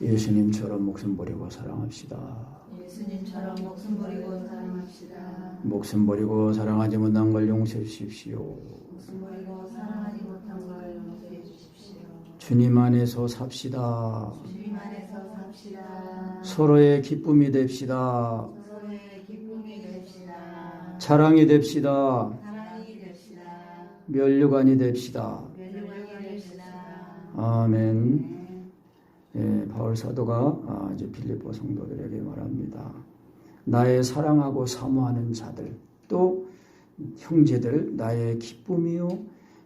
예수님처럼 목숨 버리고 사랑합시다. 예수님처럼 목숨 버리고 사랑합시다. 목숨 버리고 사랑하지 못한 걸 용서해 주십시오. 목숨 버리고 사랑하지 못한 걸 용서해 주십시오. 주님 안에서 삽시다. 주님 안에서 삽시다. 서로의 기쁨이 됩시다. 서로의 기쁨이 됩시다. 자랑이 됩시다. 사랑이 됩시다. 면류관이 됩시다. 면류관이 됩시다. 아멘. 예, 바울 사도가 이제 빌립보 성도들에게 말합니다. 나의 사랑하고 사모하는 자들, 또 형제들, 나의 기쁨이요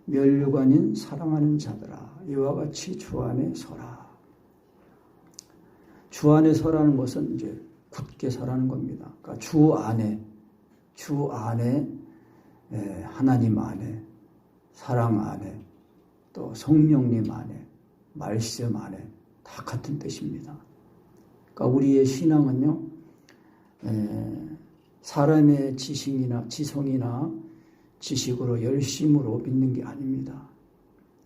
면류관인 사랑하는 자들아, 이와 같이 주 안에 서라. 주 안에 서라는 것은 이제 굳게 서라는 겁니다. 그러니까 주 안에 하나님 안에, 사랑 안에, 또 성령님 안에, 말씀 안에 다 같은 뜻입니다. 그러니까 우리의 신앙은요, 사람의 지성이나 지식으로 열심으로 믿는 게 아닙니다.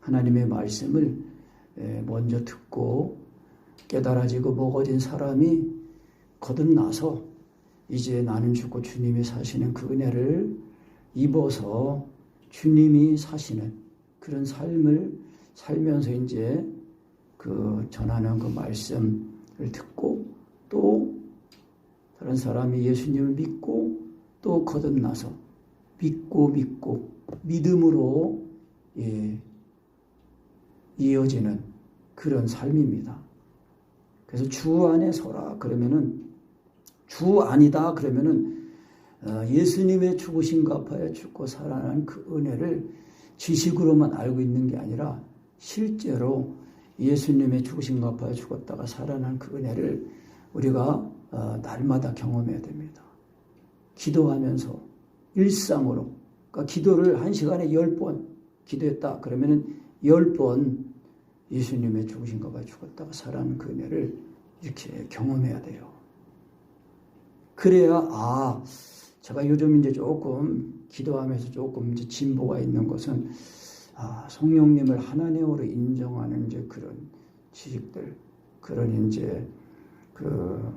하나님의 말씀을 먼저 듣고 깨달아지고 먹어진 사람이 거듭나서 이제 나는 죽고 주님이 사시는 그 은혜를 입어서 주님이 사시는 그런 삶을 살면서 이제 그 전하는 그 말씀을 듣고 또 다른 사람이 예수님을 믿고 또 거듭나서 믿고 믿음으로 이어지는 그런 삶입니다. 그래서 주 안에 서라 그러면은 주 아니다 그러면은 예수님의 죽으심과 아파에 죽고 살아난 그 은혜를 지식으로만 알고 있는 게 아니라 실제로 예수님의 죽으심과 아파에 죽었다가 살아난 그 은혜를 우리가 날마다 경험해야 됩니다. 기도하면서 일상으로, 그러니까 기도를 1시간에 10번 기도했다 그러면은 10번 예수님의 죽으심과 아파에 죽었다가 살아난 그 은혜를 이렇게 경험해야 돼요. 그래야 제가 요즘 이제 조금 기도하면서 조금 이제 진보가 있는 것은 성령님을 하나님으로 인정하는 이제 그런 지식들, 그런 이제 그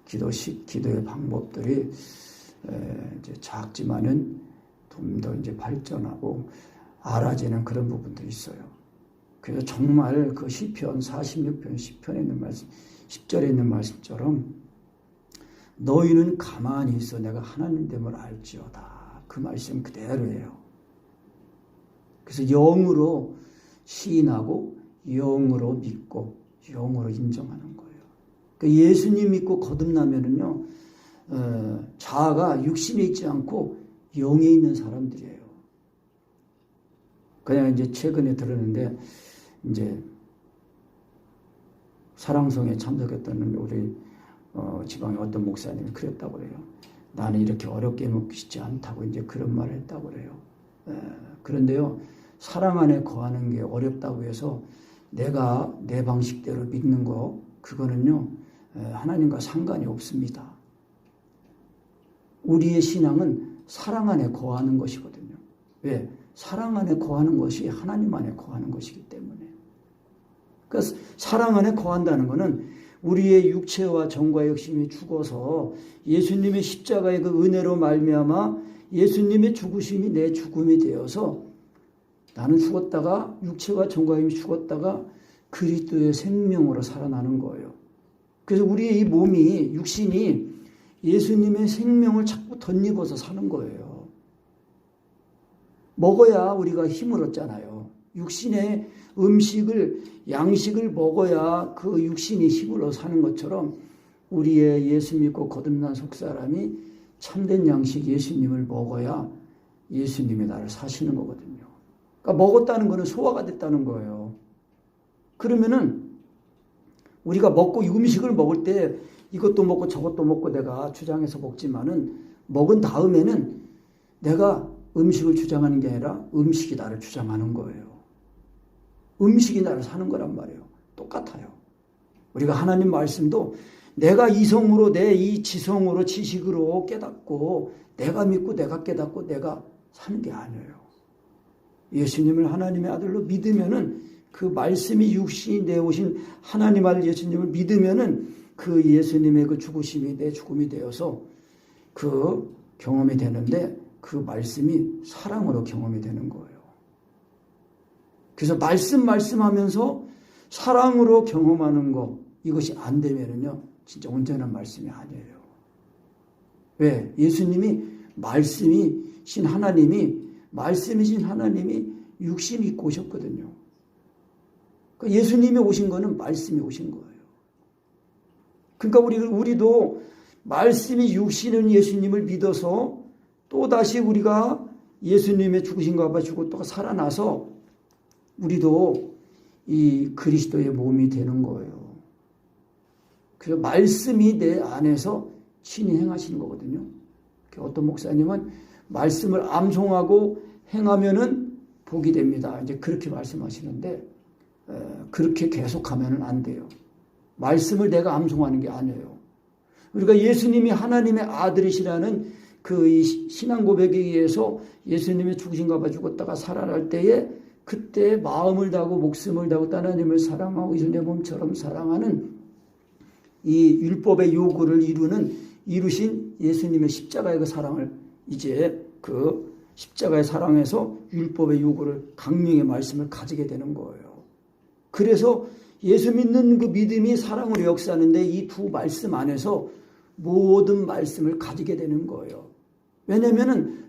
기도의 방법들이 이제 작지만은 좀 더 이제 발전하고 알아지는 그런 부분도 있어요. 그래서 정말 그 시편 46편 10편에 있는 말씀, 10절에 있는 말씀처럼 너희는 가만히 있어 내가 하나님됨을 알지어다. 그 말씀 그대로예요. 그래서 영으로 시인하고 영으로 믿고 영으로 인정하는 거예요. 그러니까 예수님 믿고 거듭나면은요, 자아가 육신에 있지 않고 영에 있는 사람들이에요. 그냥 이제 최근에 들었는데 이제 사랑성에 참석했던 우리 지방의 어떤 목사님이 그랬다고 그래요. 나는 이렇게 어렵게 먹기 쉽지 않다고 이제 그런 말을 했다고 그래요. 그런데요, 사랑 안에 거하는 게 어렵다고 해서 내가 내 방식대로 믿는 거, 그거는요, 하나님과 상관이 없습니다. 우리의 신앙은 사랑 안에 거하는 것이거든요. 왜? 사랑 안에 거하는 것이 하나님 안에 거하는 것이기 때문에. 그래서 사랑 안에 거한다는 것은 우리의 육체와 정과 욕심이 죽어서 예수님의 십자가의 그 은혜로 말미암아 예수님의 죽으심이 내 죽음이 되어서 나는 죽었다가 육체와 정과 힘이 죽었다가 그리스도의 생명으로 살아나는 거예요. 그래서 우리의 이 몸이 육신이 예수님의 생명을 자꾸 덧입어서 사는 거예요. 먹어야 우리가 힘을 얻잖아요. 육신의 양식을 먹어야 그 육신이 힘을 얻어 사는 것처럼 우리의 예수 믿고 거듭난 속사람이 참된 양식 예수님을 먹어야 예수님이 나를 사시는 거거든요. 그러니까 먹었다는 것은 소화가 됐다는 거예요. 그러면은 우리가 먹고 음식을 먹을 때 이것도 먹고 저것도 먹고 내가 주장해서 먹지만은 먹은 다음에는 내가 음식을 주장하는 게 아니라 음식이 나를 주장하는 거예요. 음식이 나를 사는 거란 말이에요. 똑같아요. 우리가 하나님 말씀도 내가 이성으로 내 이 지성으로 지식으로 깨닫고 내가 믿고 내가 깨닫고 내가 사는 게 아니에요. 예수님을 하나님의 아들로 믿으면은 그 말씀이 육신이 되어오신 하나님 아들 예수님을 믿으면은 그 예수님의 그 죽으심이 내 죽음이 되어서 그 경험이 되는데 그 말씀이 사랑으로 경험이 되는 거예요. 그래서 말씀하면서 사랑으로 경험하는 거, 이것이 안 되면은요, 진짜 온전한 말씀이 아니에요. 왜? 예수님이 말씀이신 하나님이 육신 입고 오셨거든요. 그러니까 예수님이 오신 거는 말씀이 오신 거예요. 그러니까 우리도 말씀이 육신은 예수님을 믿어서 또다시 우리가 예수님의 죽으신가 봐 죽었다가 살아나서 우리도 이 그리스도의 몸이 되는 거예요. 그래서 말씀이 내 안에서 친히 행하시는 거거든요. 어떤 목사님은 말씀을 암송하고 행하면은 복이 됩니다. 이제 그렇게 말씀하시는데 그렇게 계속하면은 안 돼요. 말씀을 내가 암송하는 게 아니에요. 우리가 예수님이 하나님의 아들이시라는 그 신앙 고백에 의해서 예수님의 죽으신가 봐 죽었다가 살아날 때에 그때 마음을 다하고 목숨을 다하고 하나님을 사랑하고 내 몸처럼 사랑하는 이 율법의 요구를 이루신 예수님의 십자가의 그 사랑을 이제 그 십자가의 사랑에서 율법의 요구를 강령의 말씀을 가지게 되는 거예요. 그래서 예수 믿는 그 믿음이 사랑으로 역사하는데 이 두 말씀 안에서 모든 말씀을 가지게 되는 거예요. 왜냐하면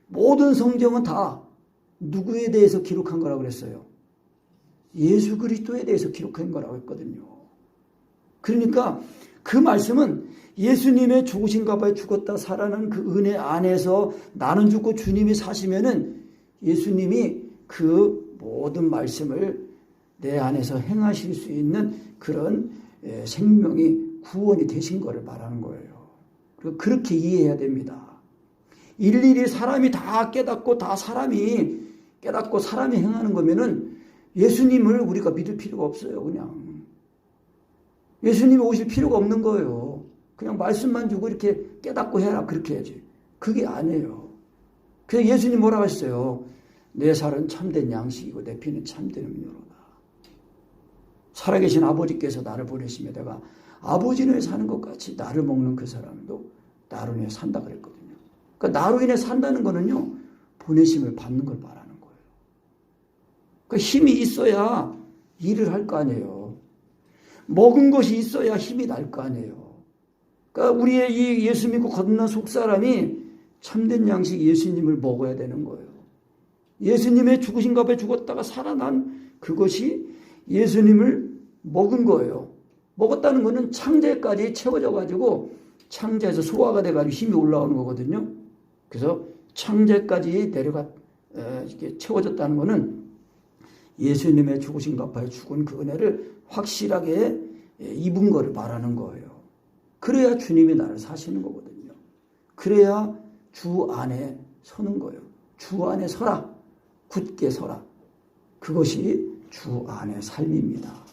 모든 성경은 다 누구에 대해서 기록한 거라고 그랬어요? 예수 그리스도에 대해서 기록한 거라고 했거든요. 그러니까 그 말씀은 예수님의 죽으신가 봐에 죽었다 살아난 그 은혜 안에서 나는 죽고 주님이 사시면은 예수님이 그 모든 말씀을 내 안에서 행하실 수 있는 그런 생명이 구원이 되신 것을 말하는 거예요. 그리고 그렇게 이해해야 됩니다. 일일이 사람이 다 깨닫고 사람이 행하는 거면은 예수님을 우리가 믿을 필요가 없어요. 그냥 예수님이 오실 필요가 없는 거예요. 그냥 말씀만 주고 이렇게 깨닫고 해라 그렇게 해야지. 그게 아니에요. 그래서 예수님 뭐라고 하셨어요? 내 살은 참된 양식이고 내 피는 참된 음료로다. 살아계신 아버지께서 나를 보내시며 내가 아버지는 사는 것 같이 나를 먹는 그 사람도 나로 인해 산다 그랬거든요. 그러니까 나로 인해 산다는 거는요, 보내심을 받는 걸 말하는 거예요. 그러니까 힘이 있어야 일을 할 거 아니에요. 먹은 것이 있어야 힘이 날 거 아니에요. 그러니까 우리의 이 예수 믿고 거듭난 속사람이 참된 양식 예수님을 먹어야 되는 거예요. 예수님의 죽으신가 봐 죽었다가 살아난 그것이 예수님을 먹은 거예요. 먹었다는 것은 창자까지 채워져 가지고 창자에서 소화가 돼 가지고 힘이 올라오는 거거든요. 그래서 창자까지 이렇게 채워졌다는 것은 예수님의 죽으신가 봐에 죽은 그 은혜를 확실하게 입은 것을 말하는 거예요. 그래야 주님이 나를 사시는 거거든요. 그래야 주 안에 서는 거예요. 주 안에 서라. 굳게 서라. 그것이 주 안의 삶입니다.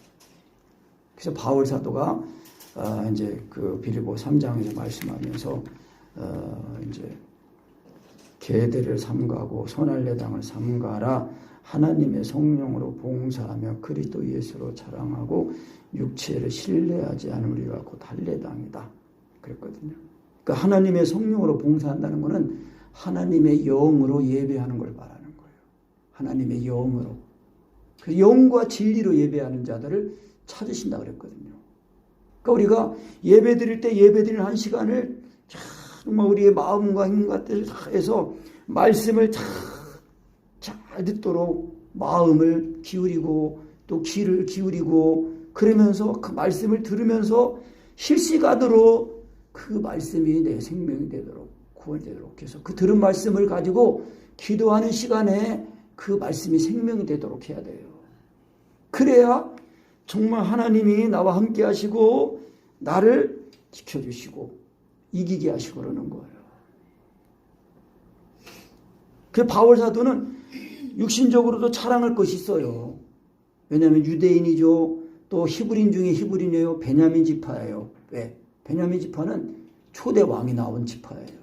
그래서 바울 사도가 이제 그 빌립보 3장에서 말씀하면서 이제 계대를 삼가고 손할례당을 삼가라. 하나님의 성령으로 봉사하며 그리스도 예수로 자랑하고 육체를 신뢰하지 않은 우리가 곧 할례당이다. 그랬거든요. 그러니까 하나님의 성령으로 봉사한다는 것은 하나님의 영으로 예배하는 걸 말하는 거예요. 하나님의 영으로. 그 영과 진리로 예배하는 자들을 찾으신다 그랬거든요. 그러니까 우리가 예배 드릴 때 예배 드리는 한 시간을 정말 우리의 마음과 힘과 뜻을 다해서 말씀을 잘 듣도록 마음을 기울이고 또 귀를 기울이고 그러면서 그 말씀을 들으면서 실시간으로 그 말씀이 내 생명이 되도록 구원이 되도록 해서 그 들은 말씀을 가지고 기도하는 시간에 그 말씀이 생명이 되도록 해야 돼요. 그래야 정말 하나님이 나와 함께 하시고 나를 지켜주시고 이기게 하시고 그러는 거예요. 그 바울 사도는 육신적으로도 자랑할 것이 있어요. 왜냐하면 유대인이죠. 또 히브리인 중에 히브리인이에요. 베냐민 지파예요. 왜? 베냐민 지파는 초대 왕이 나온 지파예요.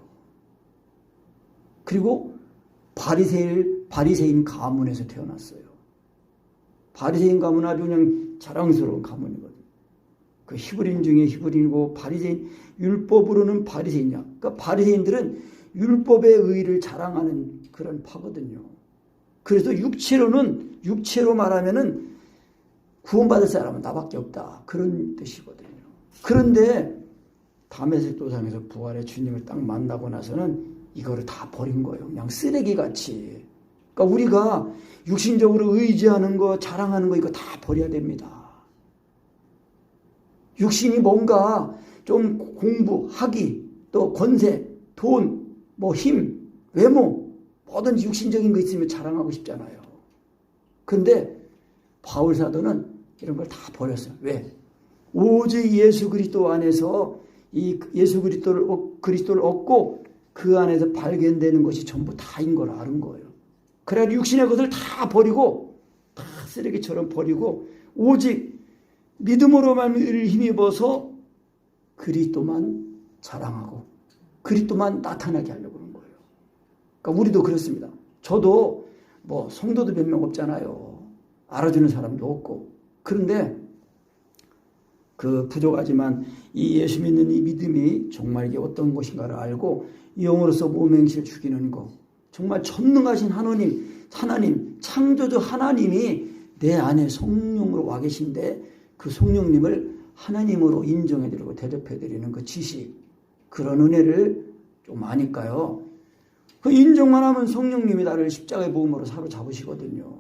그리고 바리새인 가문에서 태어났어요. 바리새인 가문 아주 그냥 자랑스러운 가문이거든요. 그 히브리인 중에 히브리인이고 바리새인, 율법으로는 바리새인이야. 그러니까 바리새인들은 율법의 의를 자랑하는 그런 파거든요. 그래서 육체로 말하면은 구원받을 사람은 나밖에 없다. 그런 뜻이거든요. 그런데 다메섹 도상에서 부활의 주님을 딱 만나고 나서는 이거를 다 버린 거예요. 그냥 쓰레기같이. 그러니까 우리가 육신적으로 의지하는 거, 자랑하는 거 이거 다 버려야 됩니다. 육신이 뭔가 좀 공부, 학위, 또 권세, 돈, 뭐 힘, 외모, 뭐든지 육신적인 거 있으면 자랑하고 싶잖아요. 그런데 바울 사도는 이런 걸 다 버렸어요. 왜? 오직 예수 그리스도 안에서 이 예수 그리스도를 얻고 그 안에서 발견되는 것이 전부 다인 걸 아는 거예요. 그래야 육신의 것을 다 버리고 다 쓰레기처럼 버리고 오직 믿음으로만 의를 힘입어서 그리스도만 자랑하고 그리스도만 나타나게 하려고 하는 거예요. 그러니까 우리도 그렇습니다. 저도 뭐 성도도 몇 명 없잖아요. 알아주는 사람도 없고. 그런데 그 부족하지만 이 예수 믿는 이 믿음이 정말 이게 어떤 것인가를 알고 영으로서 모맹시를 죽이는 거. 정말 전능하신 하나님, 창조주 하나님이 내 안에 성령으로 와 계신데 그 성령님을 하나님으로 인정해드리고 대접해드리는 그 지식, 그런 은혜를 좀 아니까요. 그 인정만 하면 성령님이 나를 십자가의 복음으로 사로잡으시거든요.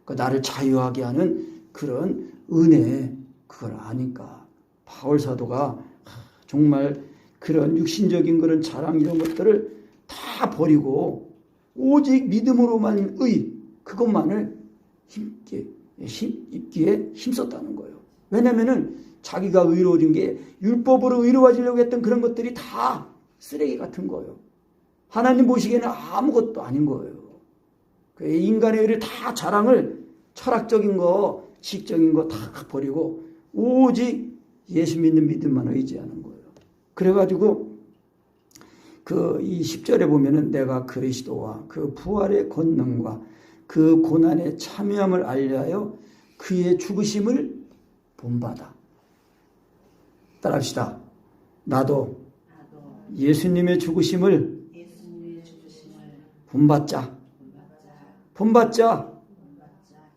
그 나를 자유하게 하는 그런 은혜, 그걸 아니까 바울 사도가 정말 그런 육신적인 그런 자랑 이런 것들을 다 버리고 오직 믿음으로만 그것만을 입기에 힘썼다는 거예요. 왜냐면은 자기가 의로워진 게 율법으로 의로워지려고 했던 그런 것들이 다 쓰레기 같은 거예요. 하나님 보시기에는 아무것도 아닌 거예요. 인간의 의를 다 자랑을 철학적인 거, 지식적인 거 다 버리고 오직 예수 믿는 믿음만 의지하는 거예요. 그래가지고 이 10절에 보면은 내가 그리스도와 그 부활의 권능과 그 고난의 참여함을 알려하여 그의 죽으심을 본받아. 따라합시다. 나도 예수님의 죽으심을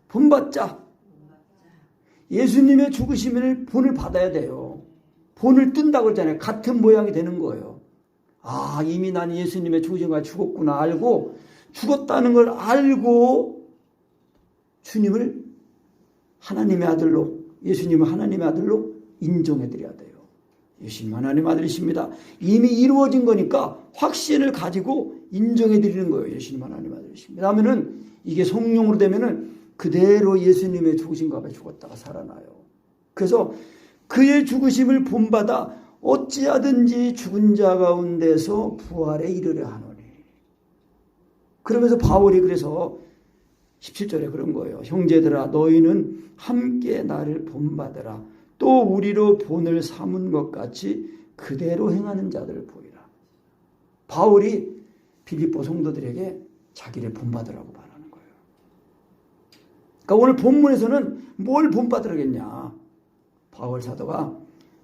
본받자. 예수님의 죽으심을 본을 받아야 돼요. 본을 뜬다고 그러잖아요. 같은 모양이 되는 거예요. 아, 이미 난 예수님의 죽으심과 죽었구나 알고, 죽었다는 걸 알고 주님을 하나님의 아들로, 예수님을 하나님의 아들로 인정해드려야 돼요. 예수님 하나님 아들이십니다. 이미 이루어진 거니까 확신을 가지고 인정해드리는 거예요. 예수님 하나님 아들이십니다. 하면은 이게 성령으로 되면은 그대로 예수님의 죽으심과 죽었다가 살아나요. 그래서 그의 죽으심을 본받아 어찌하든지 죽은 자 가운데서 부활에 이르려 하노니. 그러면서 바울이 그래서 17절에 그런 거예요. 형제들아 너희는 함께 나를 본받으라. 또 우리로 본을 삼은 것 같이 그대로 행하는 자들을 보이라. 바울이 빌립보 성도들에게 자기를 본받으라고 말하는 거예요. 그러니까 오늘 본문에서는 뭘 본받으라겠냐. 바울 사도가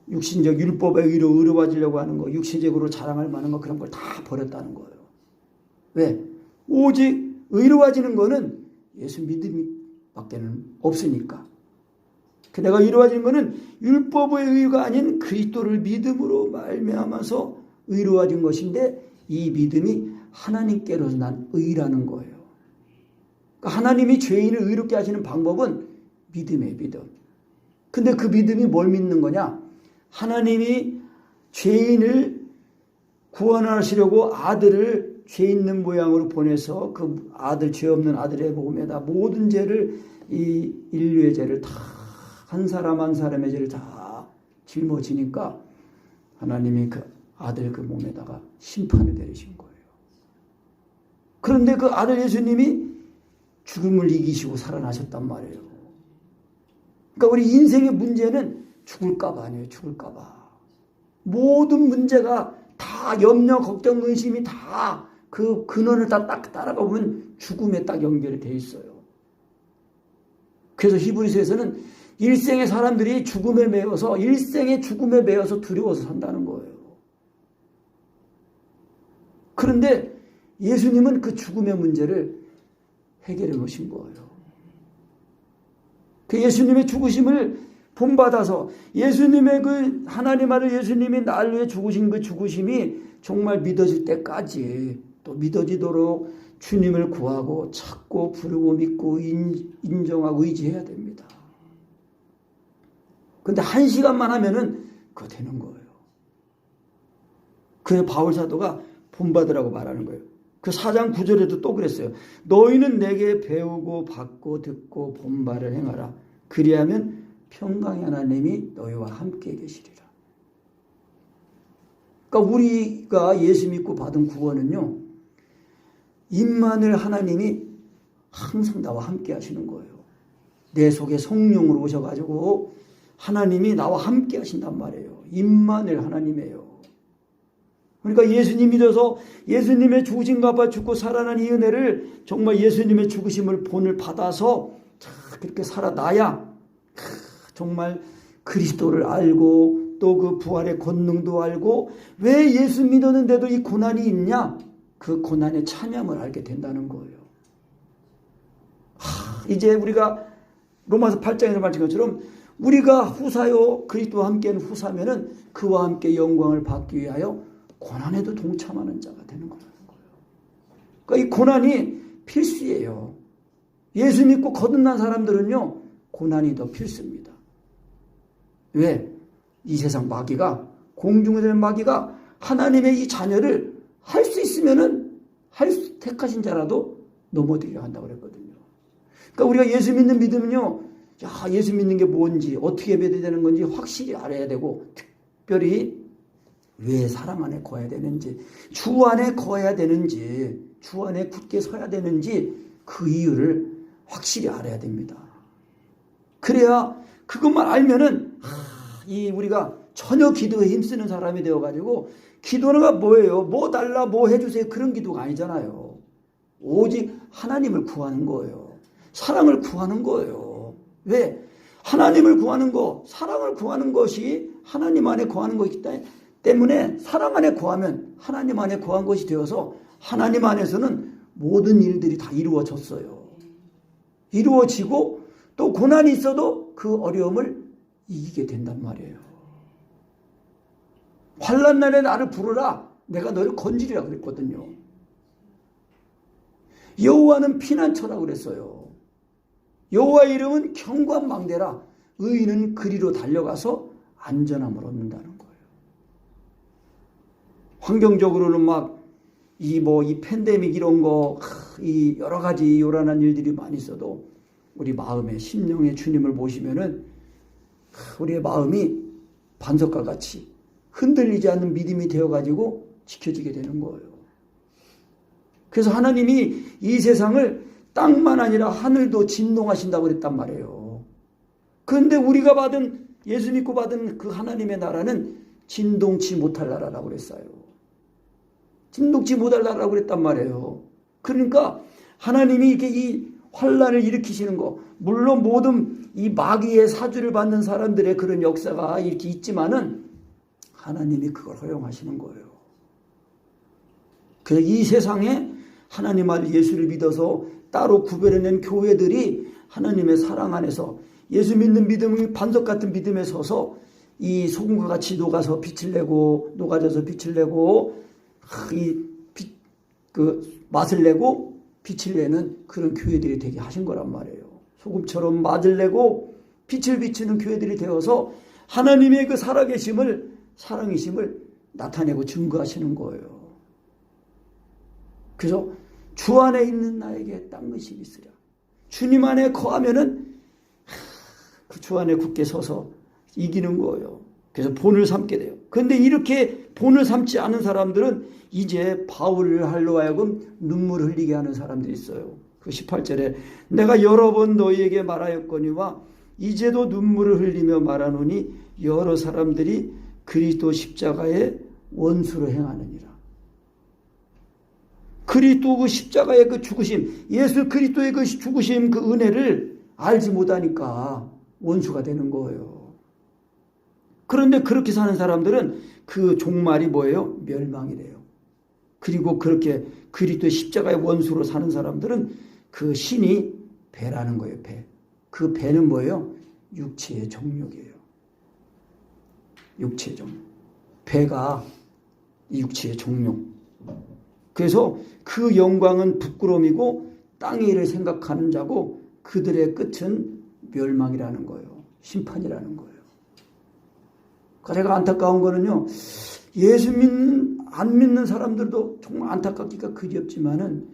육신적 율법의 의로 의로워지려고 하는 거, 육신적으로 자랑할 만한 거 그런 걸 다 버렸다는 거예요. 왜? 오직 의로워지는 거는 예수 믿음밖에는 없으니까. 내가 의로워지는 거는 율법의 의가 아닌 그리스도를 믿음으로 말미암아서 의로워진 것인데 이 믿음이 하나님께로서 난 의라는 거예요. 그러니까 하나님이 죄인을 의롭게 하시는 방법은 믿음이에요. 믿음. 근데 그 믿음이 뭘 믿는 거냐? 하나님이 죄인을 구원하시려고 아들을 죄 있는 모양으로 보내서 그 아들, 죄 없는 아들의 몸에다 모든 죄를, 이 인류의 죄를 다, 한 사람 한 사람의 죄를 다 짊어지니까 하나님이 그 아들 그 몸에다가 심판을 내리신 거예요. 그런데 그 아들 예수님이 죽음을 이기시고 살아나셨단 말이에요. 그러니까 우리 인생의 문제는 죽을까봐 아니에요. 죽을까봐. 모든 문제가 다 염려, 걱정, 근심이 다 그 근원을 다 딱 따라가 보면 죽음에 딱 연결이 돼 있어요. 그래서 히브리서에서는 일생의 사람들이 일생의 죽음에 매여서 두려워서 산다는 거예요. 그런데 예수님은 그 죽음의 문제를 해결해 놓으신 거예요. 그 예수님의 죽으심을 본받아서 예수님의 그 하나님 아들 예수님이 날 위해 죽으신 그 죽으심이 정말 믿어질 때까지 또 믿어지도록 주님을 구하고 찾고 부르고 믿고 인정하고 의지해야 됩니다. 근데 1시간만 하면은 그거 되는 거예요. 그래서 바울 사도가 본받으라고 말하는 거예요. 그 4장 9절에도 또 그랬어요. 너희는 내게 배우고 받고 듣고 본바를 행하라. 그리하면 평강의 하나님이 너희와 함께 계시리라. 그러니까 우리가 예수 믿고 받은 구원은요, 임마누엘 하나님이 항상 나와 함께 하시는 거예요. 내 속에 성령으로 오셔가지고 하나님이 나와 함께 하신단 말이에요. 임마누엘 하나님이에요. 그러니까 예수님 믿어서 예수님의 죽으심과 바 죽고 살아난 이 은혜를 정말 예수님의 죽으심을 본을 받아서 그렇게 살아나야 정말 그리스도를 알고 또 그 부활의 권능도 알고 왜 예수 믿었는데도 이 고난이 있냐? 그 고난의 찬양을 알게 된다는 거예요. 이제 우리가 로마서 8장에서 말한 것처럼 우리가 후사요 그리스도와 함께는 후사면은 그와 함께 영광을 받기 위하여 고난에도 동참하는 자가 되는 거라는 거예요. 그러니까 이 고난이 필수예요. 예수 믿고 거듭난 사람들은요, 고난이 더 필수입니다. 왜? 이 세상 마귀가, 공중에 되는 마귀가 하나님의 이 자녀를 할 수 있으면은 택하신 자라도 넘어뜨리려 한다고 그랬거든요. 그러니까 우리가 예수 믿는 믿음은요, 예수 믿는 게 뭔지, 어떻게 믿어야 되는 건지 확실히 알아야 되고, 특별히 왜 사랑 안에 거해야 되는지, 주 안에 거해야 되는지, 주 안에 굳게 서야 되는지 그 이유를 확실히 알아야 됩니다. 그래야 그것만 알면은 우리가 전혀 기도에 힘쓰는 사람이 되어가지고 기도가 뭐예요? 뭐 달라 뭐 해주세요 그런 기도가 아니잖아요. 오직 하나님을 구하는 거예요. 사랑을 구하는 거예요. 왜? 하나님을 구하는 거, 사랑을 구하는 것이 하나님 안에 거하는 것이기 때문에 사랑 안에 거하면 하나님 안에 거한 것이 되어서 하나님 안에서는 모든 일들이 다 이루어졌어요. 이루어지고 또 고난이 있어도 그 어려움을 이기게 된단 말이에요. 환난 날에 나를 부르라. 내가 너를 건지리라 그랬거든요. 여호와는 피난처라고 그랬어요. 여호와의 이름은 경관망대라. 의인은 그리로 달려가서 안전함을 얻는다는 거예요. 환경적으로는 이 팬데믹 이런 거, 이 여러 가지 요란한 일들이 많이 있어도 우리 마음에 심령의 주님을 모시면은 우리의 마음이 반석과 같이 흔들리지 않는 믿음이 되어가지고 지켜지게 되는 거예요. 그래서 하나님이 이 세상을 땅만 아니라 하늘도 진동하신다고 그랬단 말이에요. 그런데 우리가 예수 믿고 받은 그 하나님의 나라는 진동치 못할 나라라고 그랬어요. 진동치 못할 나라라고 그랬단 말이에요. 그러니까 하나님이 이렇게 이 환난을 일으키시는 거, 물론 모든 이 마귀의 사주를 받는 사람들의 그런 역사가 이렇게 있지만은 하나님이 그걸 허용하시는 거예요. 그래서 이 세상에 하나님 아들 예수를 믿어서 따로 구별해낸 교회들이 하나님의 사랑 안에서 예수 믿는 믿음이 반석 같은 믿음에 서서 이 소금과 같이 녹아져서 빛을 내고 맛을 내고 빛을 내는 그런 교회들이 되게 하신 거란 말이에요. 소금처럼 맛을 내고 빛을 비추는 교회들이 되어서 하나님의 그 사랑이심을 나타내고 증거하시는 거예요. 그래서 주 안에 있는 나에게 딴 것이 있으랴. 주님 안에 거하면은 그 주 안에 굳게 서서 이기는 거예요. 그래서 본을 삼게 돼요. 그런데 이렇게 본을 삼지 않은 사람들은 이제 바울을 할로 하여금 눈물을 흘리게 하는 사람들이 있어요. 그 18절에 내가 여러 번 너희에게 말하였거니와 이제도 눈물을 흘리며 말하노니 여러 사람들이 그리스도 십자가의 원수로 행하느니라. 그리스도 그 십자가의 그 죽으심, 예수 그리스도의 그 죽으심 그 은혜를 알지 못하니까 원수가 되는 거예요. 그런데 그렇게 사는 사람들은 그 종말이 뭐예요? 멸망이래요. 그리고 그렇게 그리스도의 십자가의 원수로 사는 사람들은 그 신이 배라는 거예요. 배. 그 배는 뭐예요? 육체의 정욕이에요. 육체의 정욕. 배가 이 육체의 정욕. 그래서 그 영광은 부끄러움이고 땅의 일을 생각하는 자고 그들의 끝은 멸망이라는 거예요. 심판이라는 거예요. 제가 안타까운 거는요, 안 믿는 사람들도 정말 안타깝기가 그리없지만은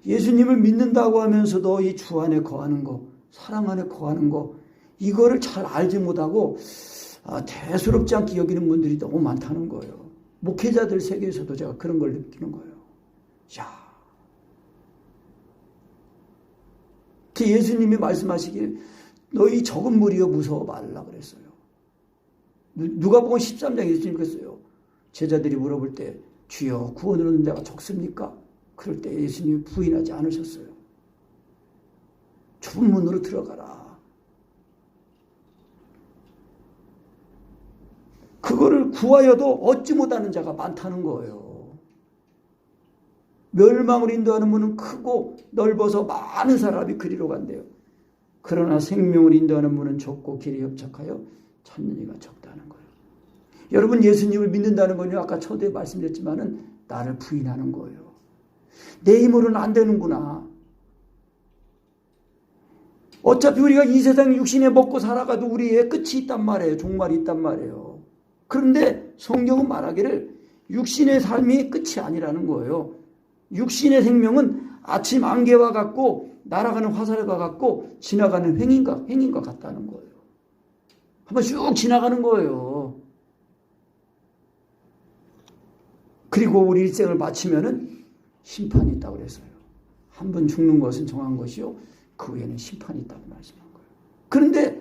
예수님을 믿는다고 하면서도 이 주 안에 거하는 거, 사랑 안에 거하는 거, 이거를 잘 알지 못하고 대수롭지 않게 여기는 분들이 너무 많다는 거예요. 목회자들 세계에서도 제가 그런 걸 느끼는 거예요. 야, 예수님이 말씀하시길 너희 적은 무리여 무서워 말라 그랬어요. 누가복음 13장에 예수님 그랬어요. 제자들이 물어볼 때 주여 구원을 얻는 자가 적습니까? 그럴 때 예수님이 부인하지 않으셨어요. 좁은 문으로 들어가라. 그거를 구하여도 얻지 못하는 자가 많다는 거예요. 멸망을 인도하는 문은 크고 넓어서 많은 사람이 그리로 간대요. 그러나 생명을 인도하는 문은 좁고 길이 협착하여 찾는 이가 적다는 거예요. 여러분 예수님을 믿는다는 건요, 아까 초대에 말씀드렸지만은 나를 부인하는 거예요. 내 힘으로는 안 되는구나. 어차피 우리가 이 세상 육신에 먹고 살아가도 우리의 끝이 있단 말이에요. 종말이 있단 말이에요. 그런데 성경은 말하기를 육신의 삶이 끝이 아니라는 거예요. 육신의 생명은 아침 안개와 같고 날아가는 화살과 같고 지나가는 횡인과 같다는 거예요. 한번 쭉 지나가는 거예요. 그리고 우리 일생을 마치면은 심판이 있다고 그랬어요. 한 번 죽는 것은 정한 것이요, 그 후에는 심판이 있다고 말씀한 거예요. 그런데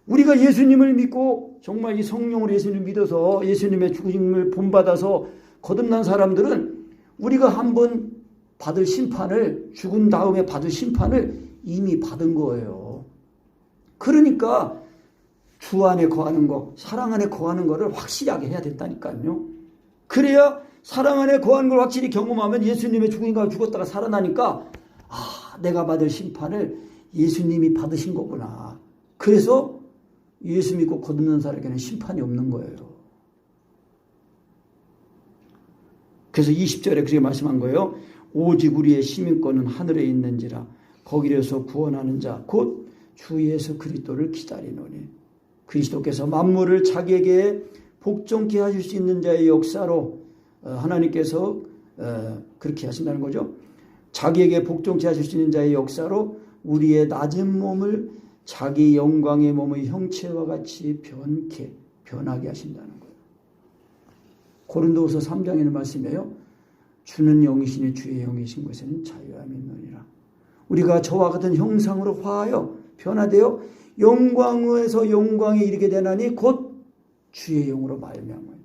우리가 예수님을 믿고 정말 이 성령으로 예수님을 믿어서 예수님의 죽으심을 본받아서 거듭난 사람들은 우리가 한번 받을 심판을, 죽은 다음에 받을 심판을 이미 받은 거예요. 그러니까 주 안에 거하는 거, 사랑 안에 거하는 거를 확실하게 해야 된다니까요. 그래야 사랑 안에 거하는 걸 확실히 경험하면 예수님의 죽음과 죽었다가 살아나니까 내가 받을 심판을 예수님이 받으신 거구나. 그래서 예수 믿고 거듭난 사람에게는 심판이 없는 거예요. 그래서 20절에 그렇게 말씀한 거예요. 오직 우리의 시민권은 하늘에 있는지라 거기에서 구원하는 자 곧 주 예수 그리스도를 기다리노니 그리스도께서 만물을 자기에게 복종케 하실 수 있는 자의 역사로 하나님께서 그렇게 하신다는 거죠. 자기에게 복종케 하실 수 있는 자의 역사로 우리의 낮은 몸을 자기 영광의 몸의 형체와 같이 변하게 하신다는 거예요. 고린도후서 3장에는 말씀이에요. 주는 영이시니 주의 영이신 것에는 자유함이 있느니라. 우리가 저와 같은 형상으로 화하여 변화되어 영광에서 영광에 이르게 되나니 곧 주의 영으로 말미암으니라.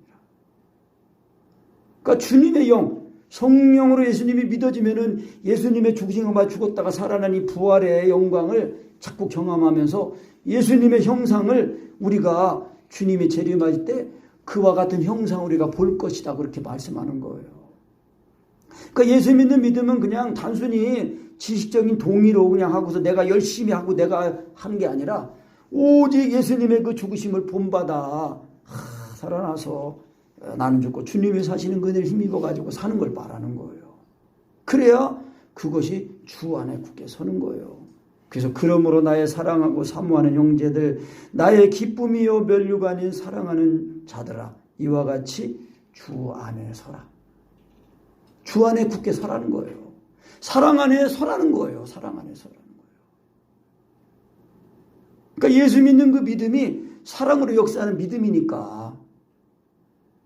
그러니까 주님의 영, 성령으로 예수님이 믿어지면은 예수님의 죽으심과 죽었다가 살아난 이 부활의 영광을 자꾸 경험하면서 예수님의 형상을 우리가 주님이 재림하실 때 그와 같은 형상을 우리가 볼 것이다. 그렇게 말씀하는 거예요. 그러니까 예수 믿는 믿음은 그냥 단순히 지식적인 동의로 그냥 하고서 내가 열심히 하고 내가 하는 게 아니라 오직 예수님의 그 죽으심을 본받아 살아나서 나는 죽고 주님이 사시는 그늘 힘입어가지고 사는 걸 말하는 거예요. 그래야 그것이 주 안에 굳게 서는 거예요. 그래서 그러므로 나의 사랑하고 사모하는 형제들, 나의 기쁨이요 면류가 아닌 사랑하는 자들아, 이와 같이 주 안에 서라. 주 안에 굳게 서라는 거예요. 사랑 안에 서라는 거예요. 사랑 안에 서라는 거예요. 그러니까 예수 믿는 그 믿음이 사랑으로 역사하는 믿음이니까.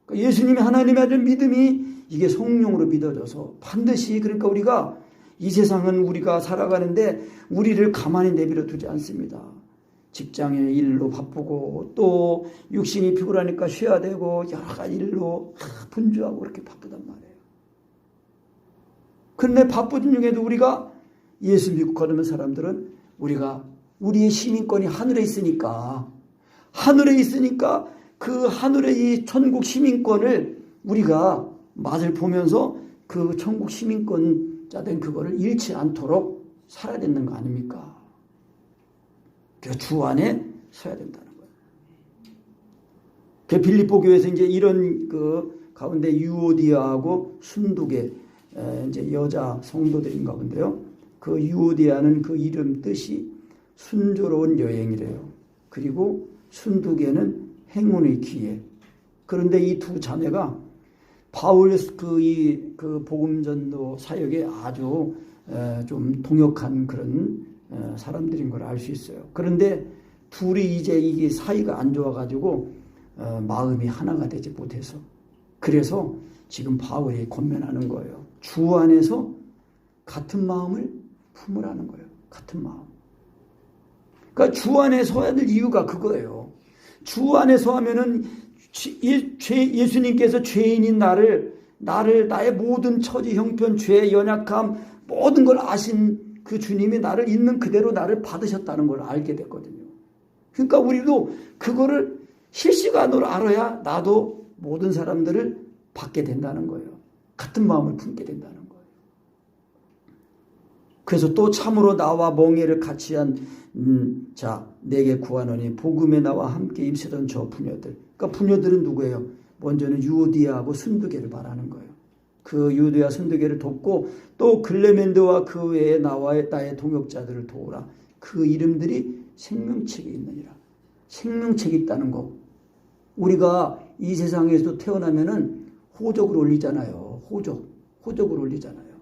그러니까 예수님이 하나님의 아들 믿음이 이게 성령으로 믿어져서 반드시 그러니까 우리가 이 세상은 우리가 살아가는데 우리를 가만히 내버려 두지 않습니다. 직장의 일로 바쁘고 또 육신이 피곤하니까 쉬어야 되고 여러 가지 일로 분주하고 그렇게 바쁘단 말이에요. 그런데 바쁜 중에도 우리가 예수 믿고 거듭난 사람들은 우리가 우리의 시민권이 하늘에 있으니까 그 하늘의 이 천국 시민권을 우리가 맛을 보면서 그 천국 시민권자 된 그거를 잃지 않도록 살아야 되는 거 아닙니까? 그래서 주 안에 서야 된다는 거예요. 그 빌립보 교회에서 이제 이런 그 가운데 유오디아하고 순두계 이제 여자 성도들인가 본데요. 그 유오디아는 그 이름 뜻이 순조로운 여행이래요. 그리고 순두계는 행운의 기회. 그런데 이 두 자매가 바울 그 복음전도 사역에 아주 좀 동역한 그런 사람들인 걸 알 수 있어요. 그런데 둘이 이제 이게 사이가 안 좋아가지고 마음이 하나가 되지 못해서 그래서 지금 바울이 권면하는 거예요. 주 안에서 같은 마음을 품으라는 거예요. 같은 마음. 그러니까 주 안에 서야 될 이유가 그거예요. 주 안에 서하면은 예수님께서 죄인인 나의 모든 처지, 형편, 죄, 연약함 모든 걸 아신 그 주님이 나를 있는 그대로 나를 받으셨다는 걸 알게 됐거든요. 그러니까 우리도 그거를 실시간으로 알아야 나도 모든 사람들을 받게 된다는 거예요. 같은 마음을 품게 된다는 거예요. 그래서 또 참으로 나와 멍에를 같이 한 자 내게 구하노니 복음에 나와 함께 입세던 저 부녀들. 그러니까 부녀들은 누구예요? 먼저는 유오디아하고 순두계를 말하는 거예요. 그 유오디아 순두계를 돕고 또 글레멘드와 그 외에 나와의 나의 동역자들을 도우라. 그 이름들이 생명책에 있느니라. 생명책이 있다는 거. 우리가 이 세상에서 태어나면은 호적을 올리잖아요. 호적을 올리잖아요.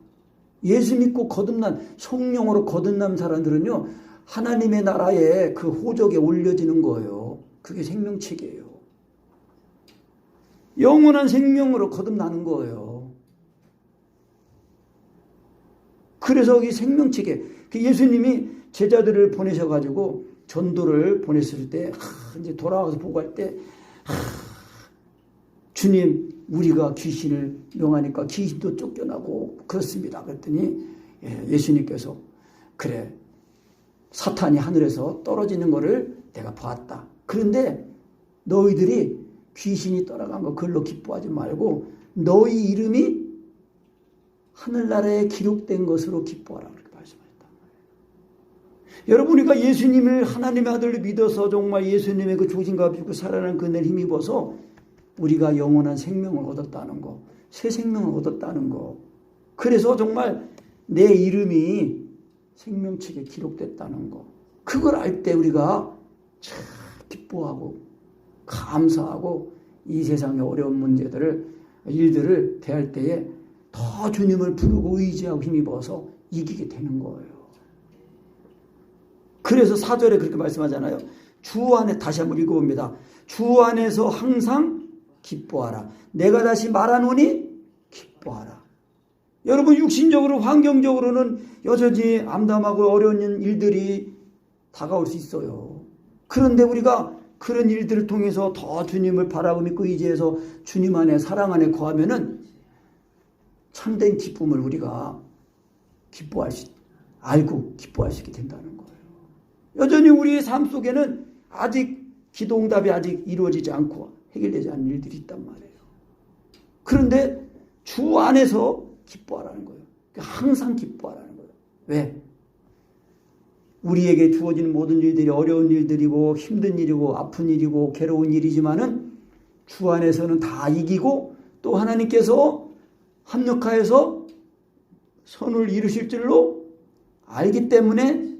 예수 믿고 거듭난 성령으로 거듭난 사람들은요. 하나님의 나라에 그 호적에 올려지는 거예요. 그게 생명책이에요. 영원한 생명으로 거듭나는 거예요. 그래서 이 생명책에 예수님이 제자들을 보내셔가지고 전도를 보냈을 때 이제 돌아와서 보고할 때 주님 우리가 귀신을 명하니까 귀신도 쫓겨나고 그렇습니다. 그랬더니 예수님께서 그래 사탄이 하늘에서 떨어지는 거를 내가 봤다. 그런데 너희들이 귀신이 떠나간 거 그걸로 기뻐하지 말고 너희 이름이 하늘나라에 기록된 것으로 기뻐하라. 그렇게 말씀하셨단 말이에요. 여러분 우리가 예수님을 하나님의 아들로 믿어서 정말 예수님의 그 조신과 비고 살아나는 그 은혜를 힘입어서 우리가 영원한 생명을 얻었다는 거, 새 생명을 얻었다는 거. 그래서 정말 내 이름이 생명책에 기록됐다는 거. 그걸 알 때 우리가 참 기뻐하고 감사하고 이 세상의 어려운 일들을 대할 때에 더 주님을 부르고 의지하고 힘입어서 이기게 되는 거예요. 그래서 4절에 그렇게 말씀하잖아요. 주 안에 다시 한번 읽어봅니다. 주 안에서 항상 기뻐하라. 내가 다시 말하노니 기뻐하라. 여러분 육신적으로 환경적으로는 여전히 암담하고 어려운 일들이 다가올 수 있어요. 그런데 우리가 그런 일들을 통해서 더 주님을 바라고 믿고 의지해서 주님 안에 사랑 안에 거하면은 참된 기쁨을 우리가 알고 기뻐할 수 있게 된다는 거예요. 여전히 우리의 삶 속에는 아직 기도응답이 아직 이루어지지 않고 해결되지 않은 일들이 있단 말이에요. 그런데 주 안에서 기뻐하라는 거예요. 항상 기뻐하라는 거예요. 왜? 우리에게 주어지는 모든 일들이 어려운 일들이고 힘든 일이고 아픈 일이고 괴로운 일이지만은 주 안에서는 다 이기고 또 하나님께서 합력하여서 선을 이루실 줄로 알기 때문에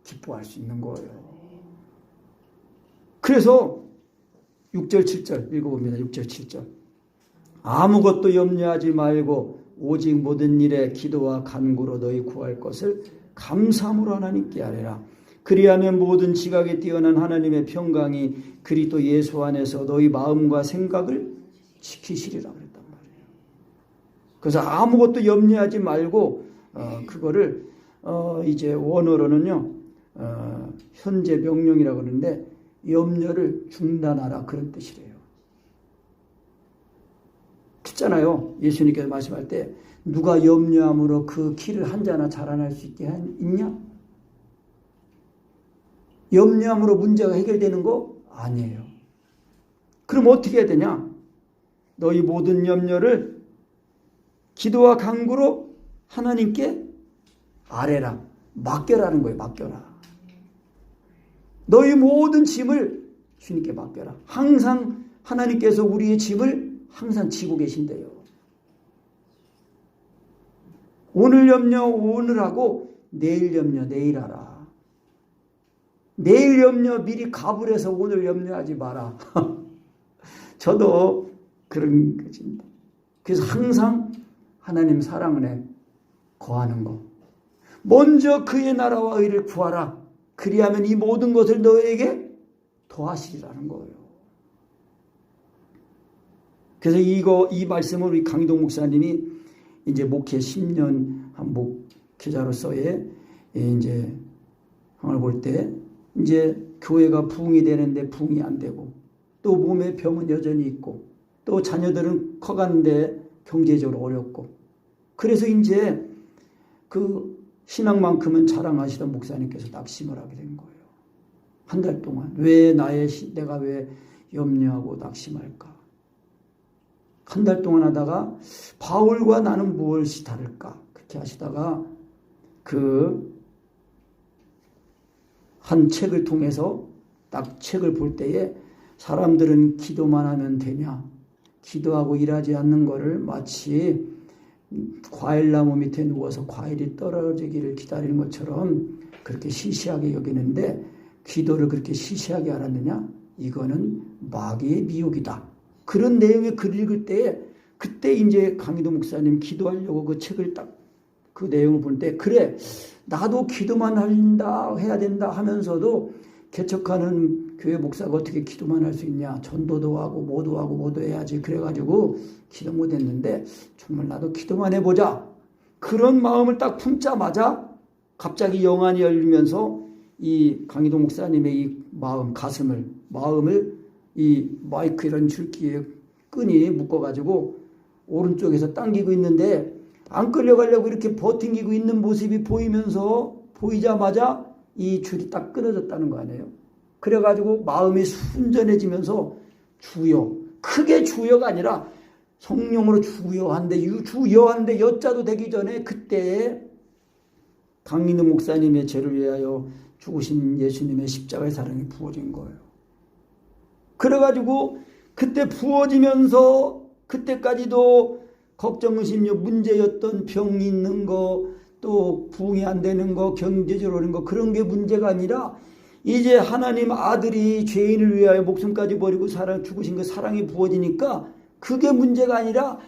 기뻐할 수 있는 거예요. 그래서 6절 7절 읽어봅니다. 6절 7절 아무것도 염려하지 말고 오직 모든 일에 기도와 간구로 너희 구할 것을 감사함으로 하나님께 아뢰라. 그리하면 모든 지각에 뛰어난 하나님의 평강이 그리스도 예수 안에서 너희 마음과 생각을 지키시리라 그랬단 말이에요. 그래서 아무것도 염려하지 말고 그거를 이제 원어로는요 현재 명령이라고 그러는데 염려를 중단하라 그런 뜻이래요. 듣잖아요. 예수님께서 말씀할 때 누가 염려함으로 그 키를 한 자나 자라날 수 있게 있냐? 염려함으로 문제가 해결되는 거 아니에요. 그럼 어떻게 해야 되냐? 너희 모든 염려를 기도와 간구로 하나님께 아뢰라. 맡겨라는 거예요. 맡겨라. 너희 모든 짐을 주님께 맡겨라. 항상 하나님께서 우리의 짐을 항상 지고 계신대요. 오늘 염려 오늘 하고 내일 염려 내일 하라. 내일 염려 미리 갑을 해서 오늘 염려하지 마라. 저도 그런 것입니다. 그래서 항상 하나님 사랑 안에 거하는 거. 먼저 그의 나라와 의를 구하라. 그리하면 이 모든 것을 너에게 더하시리라는 거예요. 그래서 이 말씀을 우리 강희동 목사님이 이제 목회 10년 한 목회자로서의 이제 상을 볼 때 이제 교회가 부흥이 되는데 부흥이 안 되고 또 몸에 병은 여전히 있고 또 자녀들은 커가는데 경제적으로 어렵고 그래서 이제 그 신앙만큼은 자랑하시던 목사님께서 낙심을 하게 된 거예요. 한 달 동안 내가 왜 염려하고 낙심할까? 한 달 동안 하다가 바울과 나는 무엇이 다를까? 그렇게 하시다가 그 한 책을 통해서 딱 책을 볼 때에 사람들은 기도만 하면 되냐? 기도하고 일하지 않는 거를 마치 과일나무 밑에 누워서 과일이 떨어지기를 기다리는 것처럼 그렇게 시시하게 여기는데 기도를 그렇게 시시하게 알았느냐? 이거는 마귀의 미혹이다. 그런 내용의 글을 읽을 때에 그때 이제 강희도 목사님 기도하려고 그 책을 딱 그 내용을 볼 때 그래 나도 기도만 해야 된다 하면서도 개척하는 교회 목사가 어떻게 기도만 할 수 있냐? 전도도 하고 뭐도 해야지. 그래가지고 기도 못했는데 정말 나도 기도만 해보자. 그런 마음을 딱 품자마자 갑자기 영안이 열리면서 이 강희도 목사님의 이 마음을 이 마이크 이런 줄기에 끈이 묶어가지고 오른쪽에서 당기고 있는데 안 끌려가려고 이렇게 버팅기고 있는 모습이 보이자마자 이 줄이 딱 끊어졌다는 거 아니에요. 그래가지고 마음이 순전해지면서 주여, 크게 주여가 아니라 성령으로 주여한데 여자도 되기 전에 그때에 강민우 목사님의 죄를 위하여 죽으신 예수님의 십자가의 사랑이 부어진 거예요. 그래가지고 그때 부어지면서 그때까지도 걱정, 의심료 문제였던 병이 있는 거, 또 부흥이 안 되는 거, 경제적으로 오는 거 그런 게 문제가 아니라 이제 하나님 아들이 죄인을 위하여 목숨까지 버리고 죽으신 그 사랑이 부어지니까 그게 문제가 아니라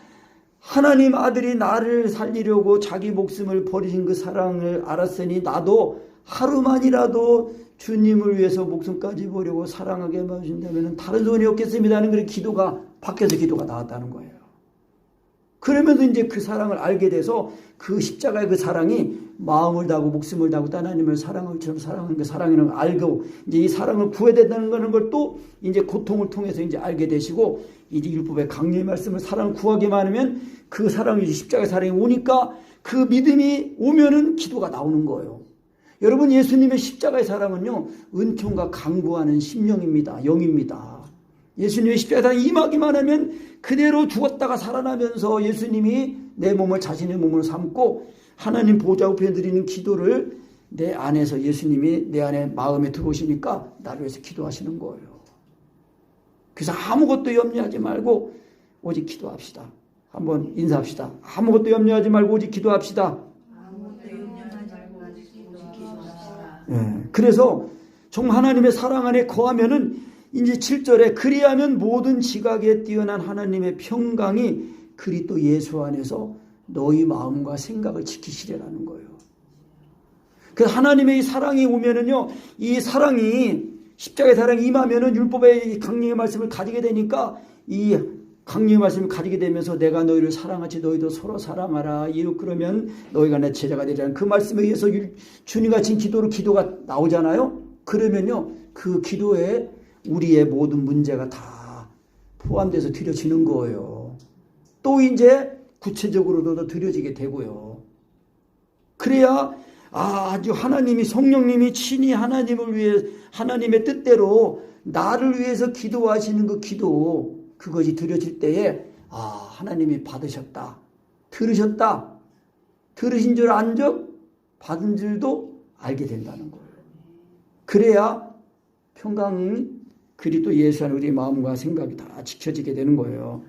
하나님 아들이 나를 살리려고 자기 목숨을 버리신 그 사랑을 알았으니 나도 하루만이라도 주님을 위해서 목숨까지 버리고 사랑하게 해주신다면 다른 소원이 없겠습니다 하는 그런 기도가 밖에서 기도가 나왔다는 거예요. 그러면서 이제 그 사랑을 알게 돼서 그 십자가의 그 사랑이 마음을 다하고 목숨을 다하고 하나님을 사랑처럼 사랑하는 그 사랑이라는 걸 알고 이제 이 사랑을 구해야 된다는 걸 또 이제 고통을 통해서 이제 알게 되시고 이제 율법의 강령의 말씀을 사랑을 구하기만 하면 그 사랑이 십자가의 사랑이 오니까 그 믿음이 오면은 기도가 나오는 거예요. 여러분 예수님의 십자가의 사랑은요 은총과 강구하는 심령입니다. 영입니다. 예수님의 십자가의 사랑이 임하기만 하면 그대로 죽었다가 살아나면서 예수님이 내 몸을 자신의 몸으로 삼고 하나님 보좌 앞에 드리는 기도를 내 안에서 예수님이 내 안에 마음에 들어오시니까 나를 위해서 기도하시는 거예요. 그래서 아무것도 염려하지 말고 오직 기도합시다. 한번 인사합시다. 아무것도 염려하지 말고 오직 기도합시다. 그래서 정말 하나님의 사랑 안에 거하면은 이제 7절에 그리하면 모든 지각에 뛰어난 하나님의 평강이 그리스도 예수 안에서 너희 마음과 생각을 지키시리라는 거예요. 그래서 하나님의 이 사랑이 오면은요, 이 사랑이 십자가의 사랑이 임하면은 율법의 강령의 말씀을 가지게 되니까 이 강령의 말씀을 가지게 되면서 내가 너희를 사랑하지 너희도 서로 사랑하라. 그러면 너희가 내 제자가 되리라는 그 말씀에 의해서 주님과 진 기도가 나오잖아요. 그러면요, 그 기도에 우리의 모든 문제가 다 포함돼서 드려지는 거예요. 또 이제 구체적으로도 드려지게 되고요. 그래야 아주 하나님이 성령님이 친히 하나님을 위해 하나님의 뜻대로 나를 위해서 기도하시는 그 기도 그것이 드려질 때에 하나님이 받으셨다. 들으셨다. 들으신 줄 안 적 받은 줄도 알게 된다는 거예요. 그래야 평강이 그리스도 예수 안에 우리의 마음과 생각이 다 지켜지게 되는 거예요.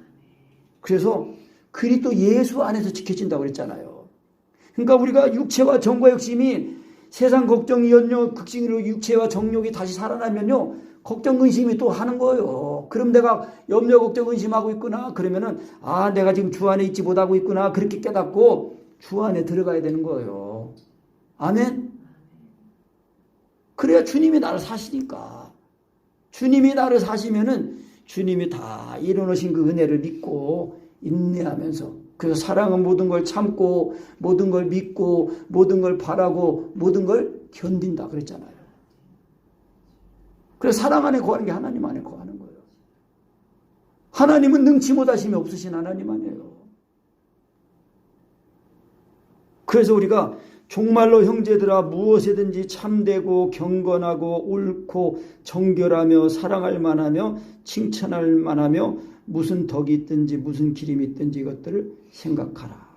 그래서 그리스도 예수 안에서 지켜진다고 그랬잖아요. 그러니까 우리가 육체와 정과 욕심이 세상 걱정, 연욕, 극심으로 육체와 정욕이 다시 살아나면요. 걱정, 근심이 또 하는 거예요. 그럼 내가 염려, 걱정, 근심하고 있구나. 그러면은 내가 지금 주 안에 있지 못하고 있구나. 그렇게 깨닫고 주 안에 들어가야 되는 거예요. 아멘. 그래야 주님이 나를 사시니까. 주님이 나를 사시면은 주님이 다 이뤄놓으신 그 은혜를 믿고 인내하면서 그래서 사랑은 모든 걸 참고 모든 걸 믿고 모든 걸 바라고 모든 걸 견딘다 그랬잖아요. 그래서 사랑 안에 거하는 게 하나님 안에 거하는 거예요. 하나님은 능치 못하심이 없으신 하나님 아니에요. 그래서 우리가 정말로 형제들아 무엇이든지 참되고 경건하고 옳고 정결하며 사랑할 만하며 칭찬할 만하며 무슨 덕이 있든지 무슨 기림이 있든지 이것들을 생각하라.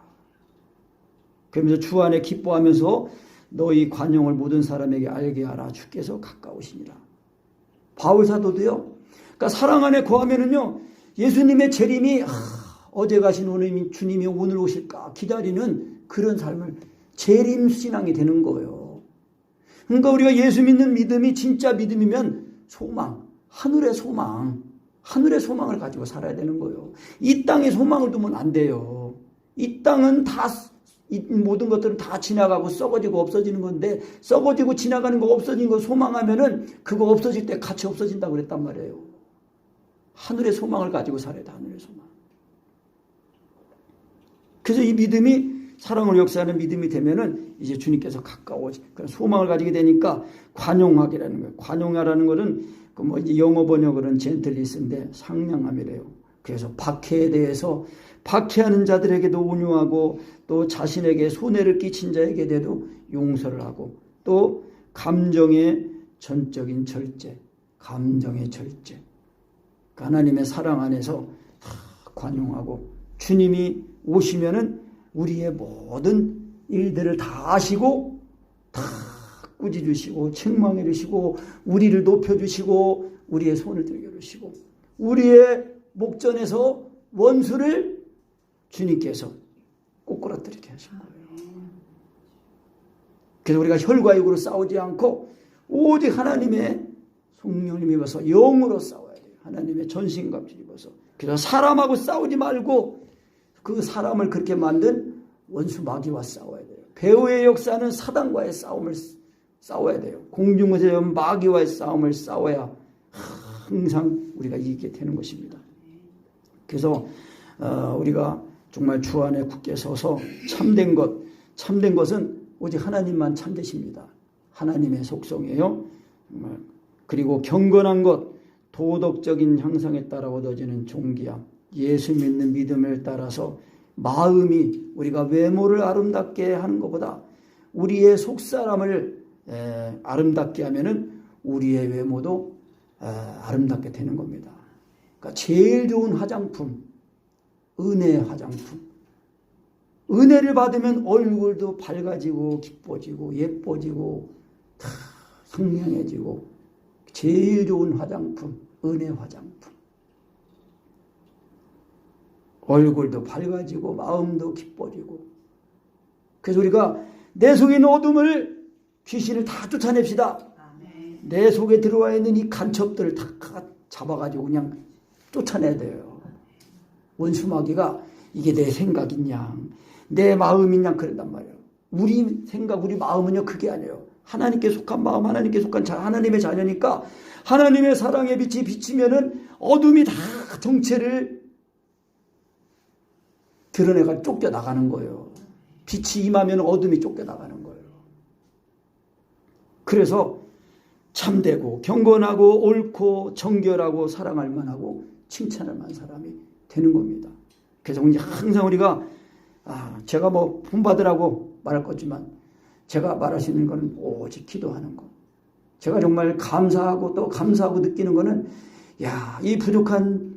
그러면서 주 안에 기뻐하면서 너희 관용을 모든 사람에게 알게 하라. 주께서 가까우시니라. 바울 사도도요. 그러니까 사랑 안에 거하면은요. 예수님의 재림이 어제 가신 오늘 주님이 오늘 오실까 기다리는 그런 삶을 재림 신앙이 되는 거예요. 그러니까 우리가 예수 믿는 믿음이 진짜 믿음이면 소망, 하늘의 소망을 가지고 살아야 되는 거예요. 이 땅에 소망을 두면 안 돼요. 이 땅은 이 모든 것들은 다 지나가고 썩어지고 없어지는 건데 썩어지고 지나가는 거 없어지는 거 소망하면은 그거 없어질 때 같이 없어진다고 그랬단 말이에요. 하늘의 소망을 가지고 살아야 돼. 하늘의 소망. 그래서 이 믿음이 사랑을 역사하는 믿음이 되면은 이제 주님께서 가까워지 그런 소망을 가지게 되니까 관용하기라는 거예요. 관용하라는 것은 이제 영어 번역으로는 젠틀리스인데 상냥함이래요. 그래서 박해에 대해서 박해하는 자들에게도 온유하고 또 자신에게 손해를 끼친 자에게도 용서를 하고 또 감정의 전적인 절제, 감정의 절제. 하나님의 사랑 안에서 관용하고 주님이 오시면은 우리의 모든 일들을 다 아시고 다 꾸짖으시고 책망해 주시고 우리를 높여주시고 우리의 손을 들겨주시고 우리의 목전에서 원수를 주님께서 꼬꾸라뜨리게 하신 거예요. 그래서 우리가 혈과 육으로 싸우지 않고 오직 하나님의 성령님 입어서 영으로 싸워야 돼요. 하나님의 전신갑주 입어서. 그래서 사람하고 싸우지 말고 그 사람을 그렇게 만든 원수 마귀와 싸워야 돼요. 배후의 역사는 사단과의 싸움을 싸워야 돼요. 공중에서 마귀와의 싸움을 싸워야 항상 우리가 이기게 되는 것입니다. 그래서 우리가 정말 주 안에 굳게 서서 참된 것은 오직 하나님만 참되십니다. 하나님의 속성이에요. 그리고 경건한 것, 도덕적인 향상에 따라 얻어지는 존귀함, 예수 믿는 믿음을 따라서 마음이 우리가 외모를 아름답게 하는 것보다 우리의 속사람을 아름답게 하면은 우리의 외모도 아름답게 되는 겁니다. 그러니까 제일 좋은 화장품, 은혜의 화장품. 은혜를 받으면 얼굴도 밝아지고 기뻐지고 예뻐지고 다 선명해지고 제일 좋은 화장품, 은혜 화장품. 얼굴도 밝아지고 마음도 기뻐지고. 그래서 우리가 내 속에 있는 어둠을 귀신을 다 쫓아냅시다. 내 속에 들어와 있는 이 간첩들을 다 잡아가지고 그냥 쫓아내야 돼요. 원수마귀가 이게 내 생각이냐 내 마음이냐 그런단 말이에요. 우리 생각 우리 마음은요 그게 아니에요. 하나님께 속한 마음 하나님께 속한 하나님의 자녀니까 하나님의 사랑의 빛이 비치면은 어둠이 다 정체를 드러내가 쫓겨나가는 거예요. 빛이 임하면 어둠이 쫓겨나가는 거예요. 그래서 참되고 경건하고 옳고 정결하고 사랑할 만하고 칭찬할 만한 사람이 되는 겁니다. 그래서 이제 항상 우리가 제가 뭐 본받으라고 말할 거지만 제가 말할 수 있는 것은 오직 기도하는 것. 제가 정말 감사하고 또 감사하고 느끼는 것은 이 부족한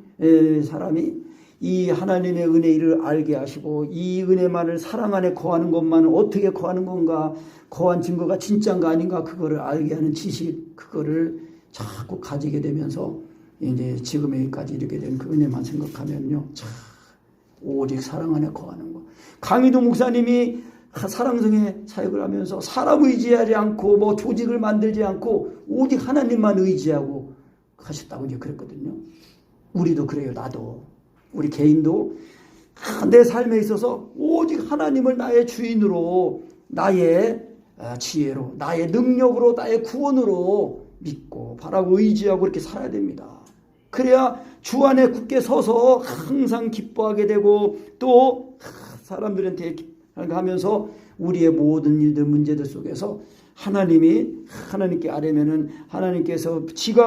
사람이 이 하나님의 은혜를 알게 하시고 이 은혜만을 사랑 안에 거하는 것만 어떻게 거하는 건가, 거한 증거가 진짜인가 아닌가, 그거를 알게 하는 지식, 그거를 자꾸 가지게 되면서 이제 지금에까지 이르게 된 그 은혜만 생각하면요, 참 오직 사랑 안에 거하는 것. 강희도 목사님이 사랑성의 사역을 하면서 사람 의지하지 않고 뭐 조직을 만들지 않고 오직 하나님만 의지하고 하셨다고 이제 그랬거든요. 우리도 그래요. 나도, 우리 개인도 내 삶에 있어서 오직 하나님을 나의 주인으로, 나의 지혜로, 나의 능력으로, 나의 구원으로 믿고 바라고 의지하고 이렇게 살아야 됩니다. 그래야 주 안에 굳게 서서 항상 기뻐하게 되고 또 사람들한테 하면서 우리의 모든 일들, 문제들 속에서 하나님께 아뢰면은 하나님께서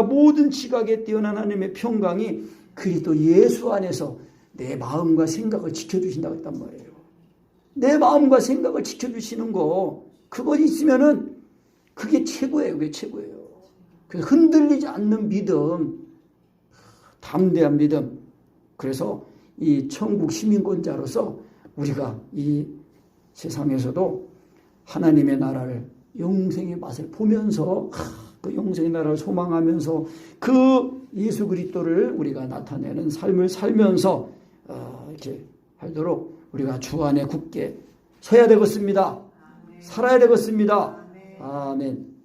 모든 지각에 뛰어난 하나님의 평강이 그리스도 예수 안에서 내 마음과 생각을 지켜주신다고 했단 말이에요. 내 마음과 생각을 지켜주시는 거, 그거 있으면은 그게 최고예요. 그게 최고예요. 그래서 흔들리지 않는 믿음, 담대한 믿음. 그래서 이 천국 시민권자로서 우리가 이 세상에서도 하나님의 나라를, 영생의 맛을 보면서 그 영생의 나라를 소망하면서 그 예수 그리스도를 우리가 나타내는 삶을 살면서 이렇게 하도록 우리가 주 안에 굳게 서야 되겠습니다. 살아야 되겠습니다. 아멘.